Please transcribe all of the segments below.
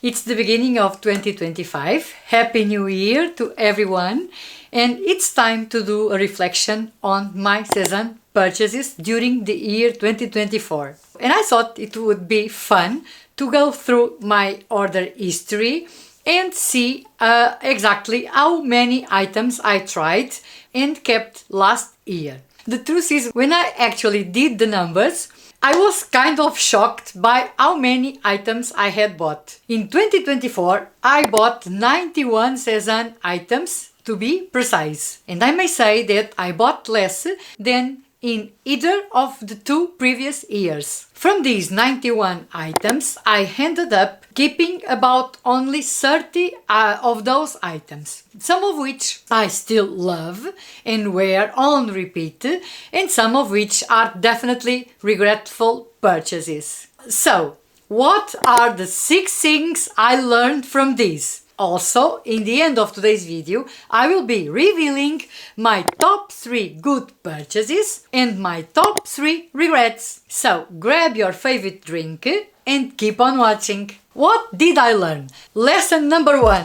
It's the beginning of 2025. Happy New Year to everyone. And it's time to do a reflection on my SÉZANE purchases during the year 2024. And I thought it would be fun to go through my order history and see exactly how many items I tried and kept last year. The truth is, when I actually did the numbers, I was kind of shocked by how many items I had bought. In 2024, I bought 91 SÉZANE items to be precise. And I may say that I bought less than in either of the two previous years. From these 91 items, I ended up keeping about only 30 of those items, some of which I still love and wear on repeat, and some of which are definitely regretful purchases. So, what are the 6 things I learned from these? Also, in the end of today's video, I will be revealing my top 3 good purchases and my top 3 regrets. So, grab your favorite drink and keep on watching. What did I learn? Lesson number 1.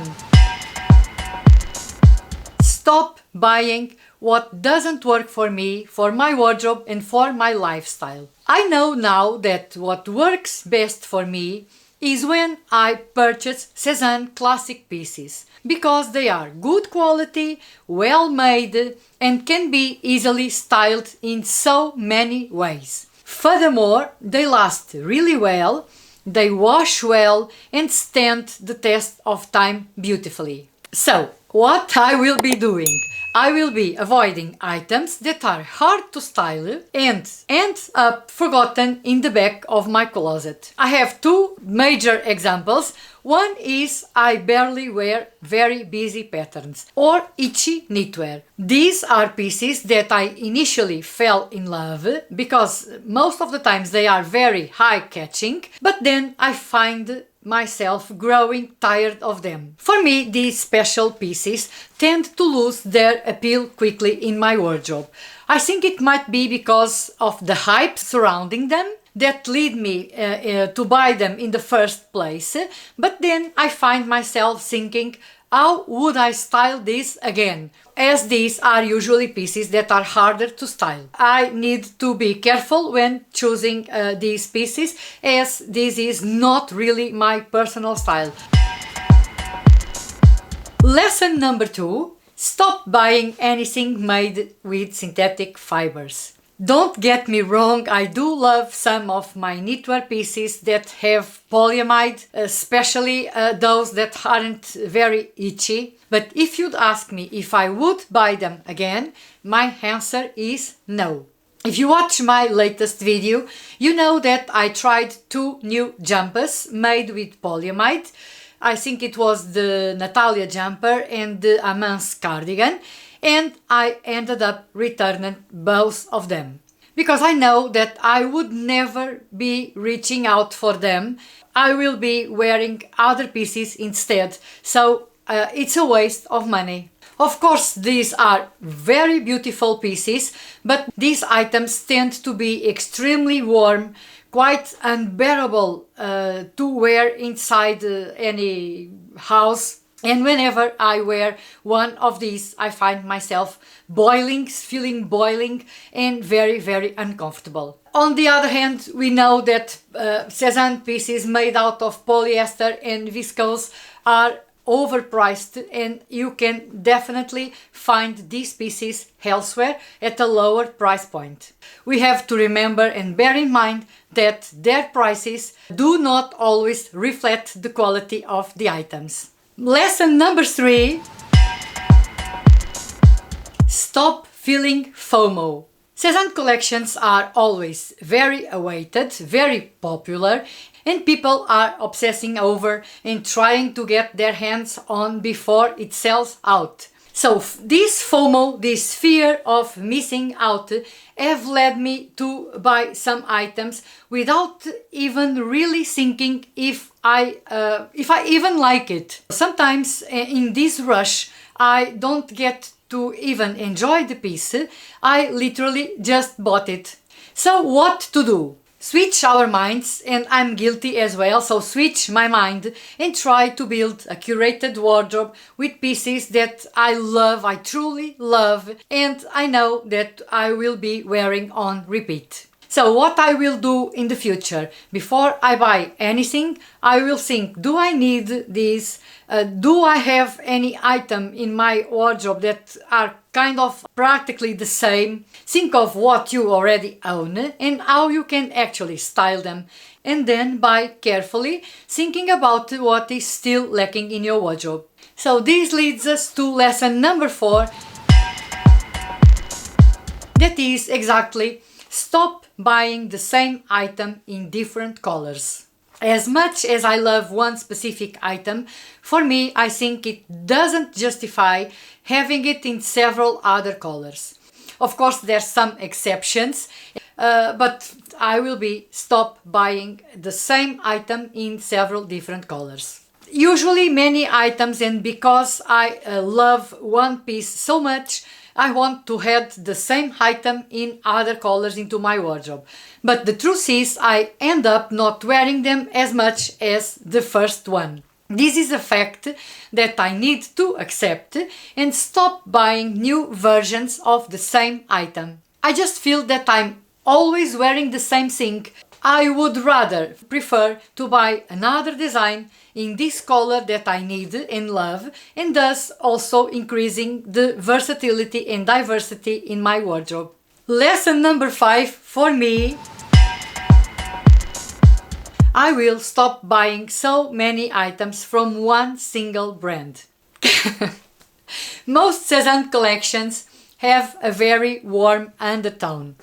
Stop buying what doesn't work for me, for my wardrobe and for my lifestyle. I know now that what works best for me is when I purchase SÉZANE classic pieces, because they are good quality, well made and can be easily styled in so many ways. Furthermore, they last really well, they wash well and stand the test of time beautifully. So, what I will be doing? I will be avoiding items that are hard to style and end up forgotten in the back of my closet. I have 2 major examples. One is I barely wear very busy patterns or itchy knitwear. These are pieces that I initially fell in love because most of the times they are very high-catching, but then I find myself growing tired of them. For me, these special pieces tend to lose their appeal quickly in my wardrobe. I think it might be because of the hype surrounding them that lead me to buy them in the first place, but then I find myself thinking, how would I style this again? As these are usually pieces that are harder to style. I need to be careful when choosing these pieces, as this is not really my personal style. Lesson number 2. Stop buying anything made with synthetic fibers. Don't get me wrong, I do love some of my knitwear pieces that have polyamide, especially those that aren't very itchy. But if you'd ask me if I would buy them again, my answer is no. If you watch my latest video, you know that I tried 2 new jumpers made with polyamide. I think it was the Natalia jumper and the Amance cardigan, and I ended up returning both of them because I know that I would never be reaching out for them. I will be wearing other pieces instead, so it's a waste of money. Of course, these are very beautiful pieces, but these items tend to be extremely warm, quite unbearable to wear inside any house. And whenever I wear one of these, I find myself feeling boiling and very, very uncomfortable. On the other hand, we know that SÉZANE pieces made out of polyester and viscose are overpriced, and you can definitely find these pieces elsewhere at a lower price point. We have to remember and bear in mind that their prices do not always reflect the quality of the items. Lesson number 3. Stop feeling FOMO. SÉZANE collections are always very awaited, very popular, and people are obsessing over and trying to get their hands on before it sells out. So this FOMO, this fear of missing out, have led me to buy some items without even really thinking if I even like it. Sometimes in this rush I don't get to even enjoy the piece, I literally just bought it. So what to do? switch our minds, and I'm guilty as well, so switch my mind and try to build a curated wardrobe with pieces that I love, I truly love, and I know that I will be wearing on repeat. So what I will do in the future, before I buy anything, I will think, do I need this? Do I have any item in my wardrobe that are kind of practically the same? Think of what you already own and how you can actually style them, and then buy carefully, thinking about what is still lacking in your wardrobe. So this leads us to lesson number 4. That is exactly, stop buying the same item in different colors. As much as I love one specific item, for me I think it doesn't justify having it in several other colors. Of course there's some exceptions, but I will stop buying the same item in several different colors. Usually many items, and because I love one piece so much, I want to add the same item in other colors into my wardrobe. But the truth is, I end up not wearing them as much as the first one. This is a fact that I need to accept and stop buying new versions of the same item. I just feel that I'm always wearing the same thing. I would rather prefer to buy another design in this color that I need and love, and thus also increasing the versatility and diversity in my wardrobe. Lesson number 5 for me: I will stop buying so many items from one single brand. Most Sezane collections have a very warm undertone.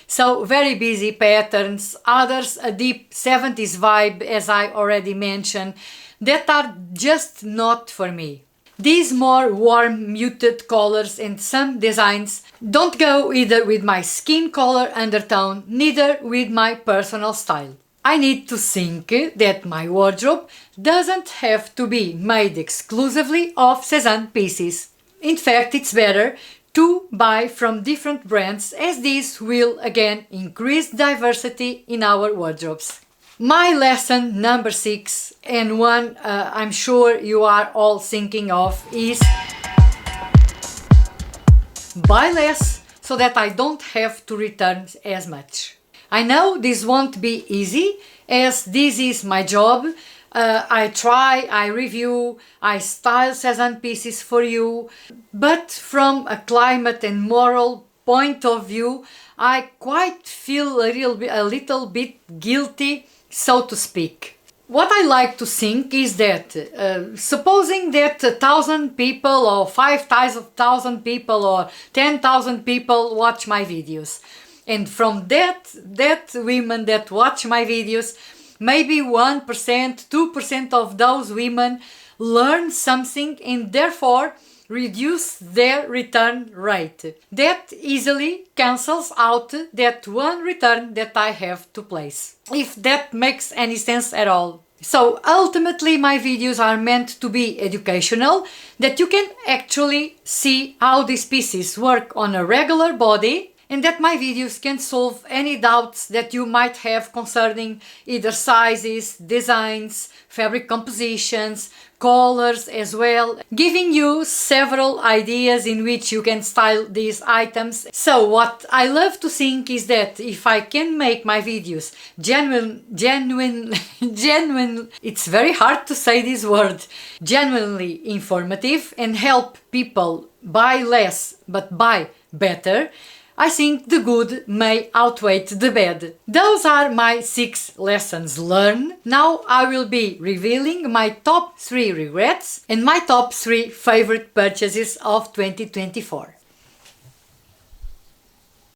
So very busy patterns, others a deep 70s vibe, as I already mentioned, that are just not for me. These more warm, muted colors and some designs don't go either with my skin color undertone, neither with my personal style. I need to think that my wardrobe doesn't have to be made exclusively of Sezane pieces. In fact, it's better to buy from different brands, as this will again increase diversity in our wardrobes. My lesson number 6, and one I'm sure you are all thinking of, is buy less so that I don't have to return as much. I know this won't be easy, as this is my job. I try, I review, I style Sezane pieces for you, but from a climate and moral point of view, I quite feel a little bit guilty, so to speak. What I like to think is that, supposing that 1,000 people or 5,000 people or 10,000 people watch my videos, and from that women that watch my videos, maybe 1%, 2% of those women learn something and therefore reduce their return rate. That easily cancels out that one return that I have to place, if that makes any sense at all. So ultimately my videos are meant to be educational, that you can actually see how these pieces work on a regular body, and that my videos can solve any doubts that you might have concerning either sizes, designs, fabric compositions, colors as well, giving you several ideas in which you can style these items. So what I love to think is that if I can make my videos genuine, it's very hard to say this word, genuinely informative and help people buy less but buy better, I think the good may outweigh the bad. Those are my 6 lessons learned. Now I will be revealing my top 3 regrets and my top 3 favorite purchases of 2024.